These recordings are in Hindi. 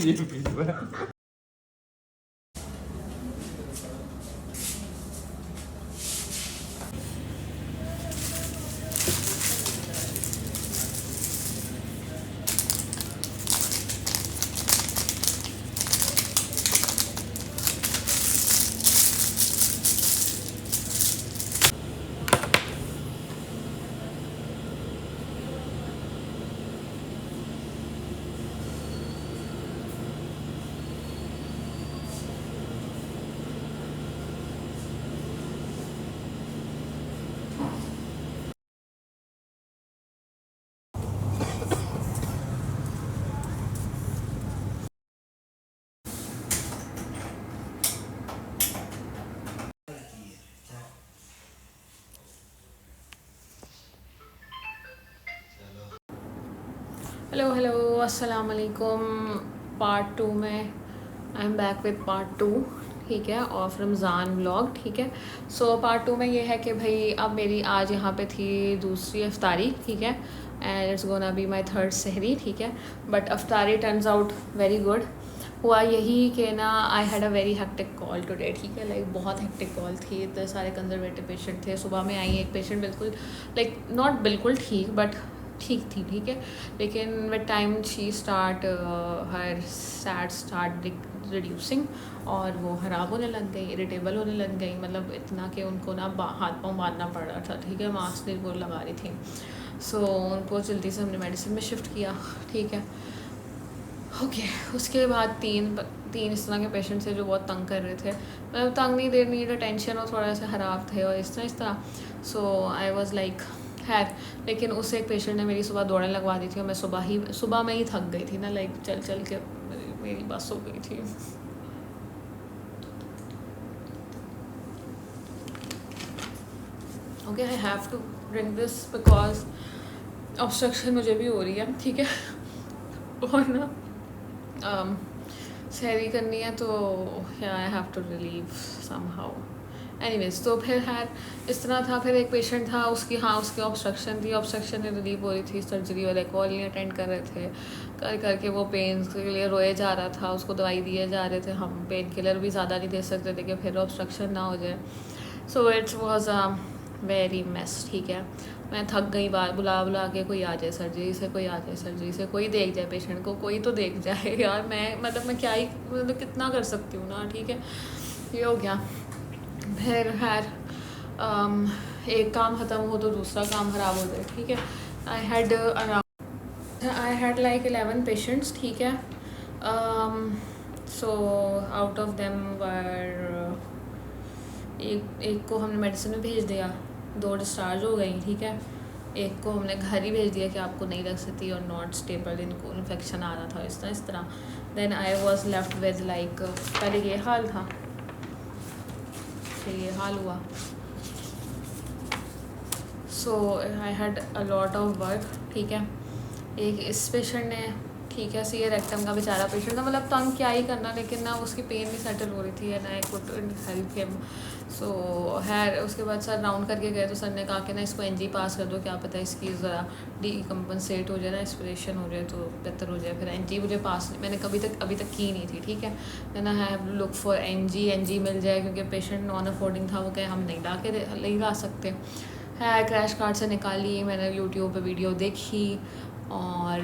ये वीडियो है। हेलो हेलो अस्सलाम वालेकुम। पार्ट 2 में I am back with part 2, ठीक है, ऑफ रमज़ान व्लॉग, ठीक है। सो पार्ट 2 में ये है कि भाई अब मेरी आज यहाँ पे थी दूसरी अफ्तारी, ठीक है, and it's gonna be my third सहरी, ठीक है। बट अफ्तारी टर्न्स आउट वेरी गुड। हुआ यही कि ना I had a very hectic call today, ठीक है, लाइक बहुत हेक्टिक कॉल थी। इतने सारे कंजर्वेटिव पेशेंट थे। सुबह में आई एक पेशेंट बिल्कुल लाइक नॉट बिल्कुल ठीक बट ठीक थी, ठीक है, लेकिन with time she start her sad start reducing और वो ख़राब होने लग गई, इरिटेबल होने लग गई, मतलब इतना कि उनको ना हाथ पाँव बांधना पड़ रहा था, ठीक है, मास्क नहीं वो लगा रही थी। सो उनको जल्दी से हमने मेडिसिन में शिफ्ट किया, ठीक है। ओके उसके बाद तीन इस तरह के पेशेंट्स थे जो बहुत तंग कर रहे थे, मतलब तंग नहीं, दे नीड अटेंशन और थोड़ा सा ख़राब थे और इस तरह। सो आई वाज लाइक खैर, लेकिन उससे एक पेशेंट ने मेरी सुबह दौड़ें लगवा दी थी और मैं सुबह में ही थक गई थी ना, लाइक चल चल के मेरी बस हो गई थी। Okay I have to drink this because obstruction मुझे भी हो रही है, ठीक है, और ना सहरी करनी है तो I have to relieve somehow. Anyways तो फिर खैर इस तरह था। फिर एक पेशेंट था उसकी ऑब्स्ट्रक्शन थी, ऑब्स्ट्रक्शन ने रिलीव हो रही थी, सर्जरी वाले कॉल नहीं अटेंड कर रहे थे, कर करके वो पेन के लिए रोए जा रहा था, उसको दवाई दिए जा रहे थे, हम पेन किलर भी ज़्यादा नहीं दे सकते थे कि फिर ऑब्स्ट्रक्शन ना हो जाए। So it's was a very mess, ठीक है। मैं थक गई, बार बुला बुला के कोई आ जाए सर्जरी से, कोई आ जाए सर्जरी से, कोई देख जाए पेशेंट को, कोई तो देख जाए यार। मैं क्या ही मतलब कितना कर सकती हूँ ना, ठीक है। ये हो गया। फिर खैर एक काम ख़त्म हो तो दूसरा काम ख़राब हो जाए, ठीक है। आई हैड लाइक 11 पेशेंट्स, ठीक है। So out of them were एक को हमने मेडिसिन में भेज दिया, 2 डिस्चार्ज हो गई, ठीक है। एक को हमने घर ही भेज दिया कि आपको नहीं लग सकती और नॉट स्टेबल, इनको इन्फेक्शन आ रहा था इस तरह। Then I was left with like पहले ये हाल था, फिर ये हाल हुआ। So I had a lot of work, ठीक है। एक इस पेशेंट ने, ठीक है, सी रेक्टम का बेचारा पेशेंट था, मतलब तंग क्या ही करना, लेकिन ना उसकी पेन भी सेटल हो रही थी and I could help him. So हैर उसके बाद सर राउंड करके गए तो सर ने कहा कि ना इसको एनजी पास कर दो, क्या पता इसकी ज़रा डीकम्पनसेट हो जाए ना, एक्सपिरेशन हो जाए तो बेहतर हो जाए। फिर एनजी मुझे पास मैंने अभी तक की नहीं थी, ठीक है। Then I have look for NG मिल जाए, क्योंकि पेशेंट नॉन अफोर्डिंग था, वो कहे हम नहीं ला सकते है। क्रैश कार्ड से निकाली, मैंने यूट्यूब पे वीडियो देखी और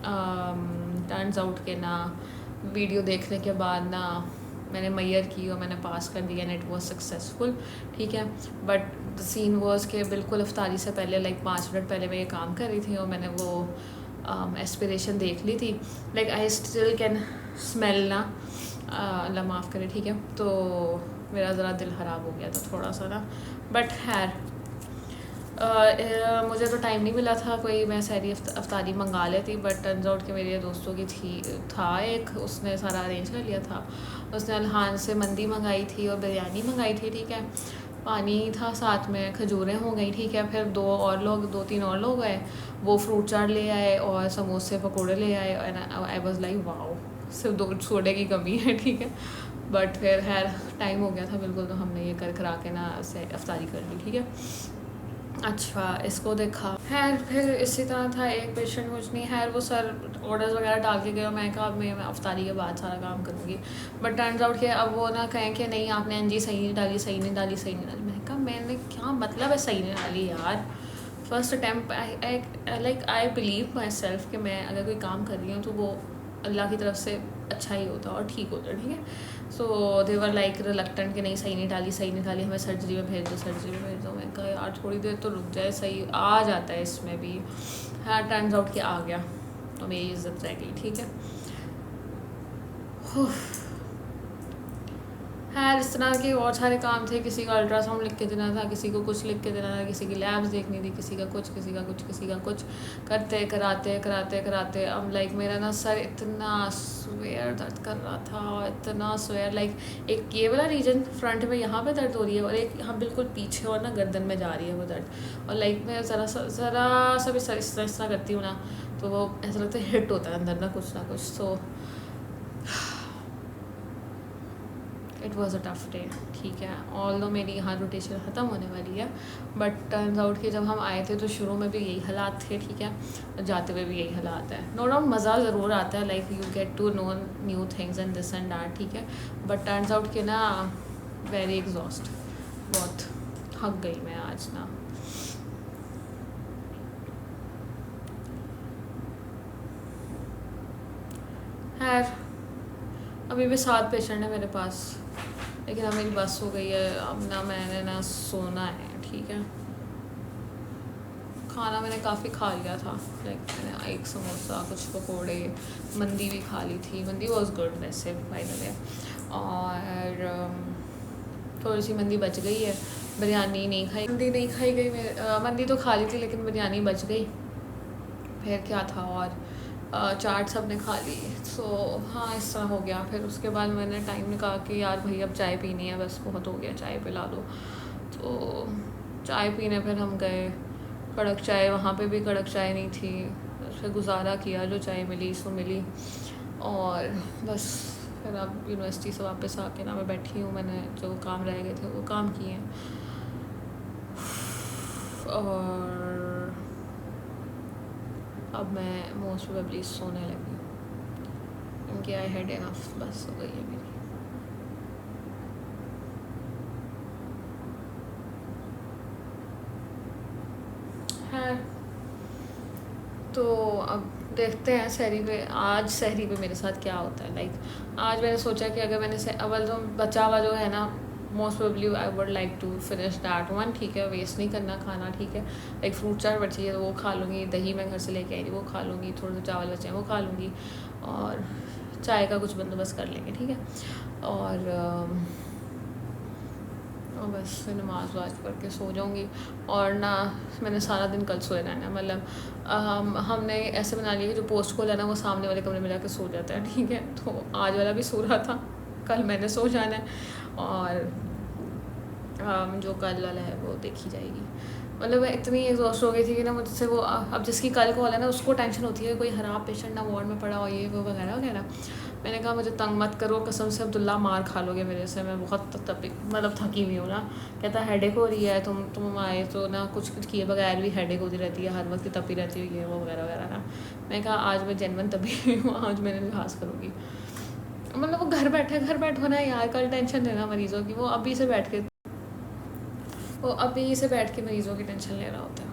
टर्न्स आउट के ना वीडियो देखने के बाद ना मैंने मैयर की और मैंने पास कर दिया एंड इट वाज सक्सेसफुल, ठीक है। बट द सीन वाज के बिल्कुल अफ्तारी से पहले लाइक 5 मिनट पहले मैं ये काम कर रही थी और मैंने वो एस्पिरेशन देख ली थी, like I still can smell ना, अल्लाह माफ़ करे, ठीक है। तो मेरा ज़रा दिल ख़राब हो गया था थोड़ा सा ना, बट खैर मुझे तो टाइम नहीं मिला था कोई, मैं सारी अफ्तारी मंगा लेती, बट टर्न्स आउट कि मेरे दोस्तों की था एक, उसने सारा अरेंज कर लिया था। उसने अल्हान से मंदी मंगाई थी और बिरयानी मंगाई थी, ठीक है। पानी था साथ में, खजूरें हो गई, ठीक है। फिर 2-3 और लोग आए, वो फ्रूट चाट ले आए और समोसे पकौड़े ले आए and I was like wow, सिर्फ 2 सोडे की कमी है, ठीक है। बट फिर खैर टाइम हो गया था बिल्कुल, तो हमने ये कर करा के ना से अफ्तारी कर ली, ठीक है। अच्छा, इसको देखा। खैर फिर इसी तरह था, एक पेशेंट कुछ नहीं, खैर वो सर ऑर्डर्स वगैरह डाल के गए और मैं कहा अब मैं अफ्तारी के बाद सारा काम करूँगी। बट टर्न्स आउट कि अब वो ना कहें कि नहीं आपने एनजी सही नहीं डाली, सही नहीं डाली, सही नहीं डाली। मैंने कहा मैंने क्या मतलब है सही नहीं डाली यार, first attempt. I believe my self कि मैं अगर कोई काम कर रही हूँ तो वो अल्लाह की तरफ से अच्छा ही होता और ठीक होता, ठीक है। सो दे वर लाइक रिलक्टेंट कि नहीं सही नहीं डाली, सही नहीं डाली, हमें सर्जरी में भेज दो, सर्जरी में भेज दो। मैं कहा यार थोड़ी देर तो रुक जाए, सही आ जाता है इसमें भी। हाँ टर्न्स आउट कि आ गया तो मेरी इज्जत रह गई, ठीक है। खैर इस तरह के और सारे काम थे, किसी का अल्ट्रासाउंड लिख के देना था, किसी को कुछ लिख के देना था, किसी की लैब्स देखनी थी, किसी का कुछ, किसी का कुछ, किसी का कुछ, करते कराते कराते कराते अब लाइक मेरा ना सर इतना स्वेयर दर्द कर रहा था, इतना स्वेयर, लाइक एक ये वाला रीजन फ्रंट में यहाँ पे दर्द हो रही है और एक यहाँ बिल्कुल पीछे और ना गर्दन में जा रही है वो दर्द। और लाइक मैं ज़रा सा भी सर इस तरह करती हूँ ना तो वो ऐसा लगता है हिट होता है अंदर ना कुछ। So it was a tough day, ठीक है। ऑल दो मेरी यहाँ रोटेशन ख़त्म होने वाली है, बट टर्न्स आउट कि जब हम आए थे तो शुरू में भी यही हालात थे, ठीक है, और जाते हुए भी यही हालात है। नो डाउट मज़ा ज़रूर आता है, like you get to know new things and this and that, ठीक है। बट टर्न्स आउट कि ना वेरी एग्जॉस्ट, बहुत थक गई मैं आज ना। खैर अभी भी 7 पेशेंट है मेरे पास, लेकिन अब मेरी बस हो गई है, अब ना मैंने ना सोना है, ठीक है। खाना मैंने काफ़ी खा लिया था, लाइक मैंने एक समोसा, कुछ पकोड़े, मंदी भी खा ली थी। मंदी वॉज गुड वैसे बाय द वे, और थोड़ी सी मंदी बच गई है। बिरयानी नहीं खाई, मंदी नहीं खाई गई मेरे, मंदी तो खा ली थी लेकिन बिरयानी बच गई। फिर क्या था, और चाट सब ने खा ली। सो हाँ इस तरह हो गया। फिर उसके बाद मैंने टाइम निकाला कि यार भाई अब चाय पीनी है, बस बहुत हो गया, चाय पिला दो। तो चाय पीने फिर हम गए, कड़क चाय, वहाँ पे भी कड़क चाय नहीं थी, फिर गुजारा किया, जो चाय मिली सो मिली। और बस फिर अब यूनिवर्सिटी से वापस आके ना मैं बैठी हूँ, मैंने जो काम रह गए थे वो काम किए हैं, और अब मैं मोस्ट प्रोबेबली सोने लगी क्योंकि आई हैड इनफ, बस हो गई है मेरी। है तो अब देखते हैं सहरी पे, आज सहरी पे मेरे साथ क्या होता है। लाइक आज मैंने सोचा कि अगर मैंने अव्वल तो बचा हुआ जो है ना, most probably I would like to finish that one, ठीक है, वेस्ट नहीं करना खाना, ठीक है। लाइक फ्रूट चाट बची है तो वो खा लूँगी, दही मैं घर से लेके आई थी वो खा लूँगी, थोड़े से चावल बचे हैं वो खा लूँगी, और चाय का कुछ बंदोबस्त कर लेंगे, ठीक है। और बस फिर नमाज वाज पढ़ के सो जाऊँगी। और ना मैंने सारा दिन कल सोए रहना है, मतलब हमने ऐसे बना लिया कि जो पोस्ट खोला ना वो सामने वाले कमरे में जाके सो जाता है, ठीक है। तो आज वाला भी सो रहा था, कल मैंने सो जाना है, और जो कल वाला है वो देखी जाएगी। मतलब मैं इतनी एग्जॉस्ट हो गई थी कि ना मुझसे वो अब जिसकी कल कॉल है ना उसको टेंशन होती है कोई ख़राब पेशेंट ना वार्ड में पड़ा हो, ये वो वगैरह वगैरह। मैंने कहा मुझे तंग मत करो, कसम से अब्दुल्ला मार खा लोगे मेरे से, मैं बहुत मतलब थकी हुई हूँ ना। कहता हेडेक हो रही है, तुम आए तो ना कुछ किए बगैर भी हेडेक होती रहती है, हर वक्त तपी रहती है, ये वो वगैरह वगैरह ना। मैंने कहा आज मैं जेनवन तभी हुई हूँ, आज मैंने लिहाज करूँगी। मतलब वो घर बैठो ना यार, कल टेंशन देना मरीज़ों की, वो अभी से बैठ के मरीज़ों की टेंशन ले रहा होता है।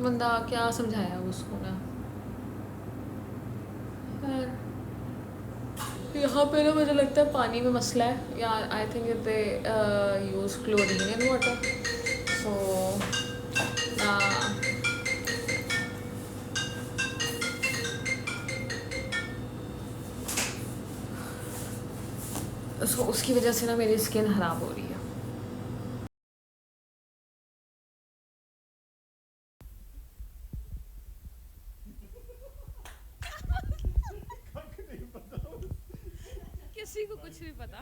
बंदा क्या समझाया उसको ना। यहाँ पे ना मुझे लगता है पानी में मसला है, या I think they use chlorine in water, so उसकी वजह से ना मेरी स्किन ख़राब हो रही है। किसी को कुछ नहीं पता।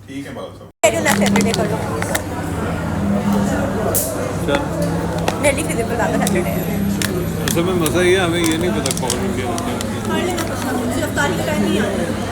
ठीक है बाबू साहब, सैटरडे कर लो प्लीज। चल डेली फिजिकल ज़्यादा सैटरडे है। समय मज़ा ही है, हमें ये नहीं पता कौन क्या होता है। पढ़ लेना कुछ ना कुछ, सिर्फ तारीख का टाइम नहीं आ रहा है।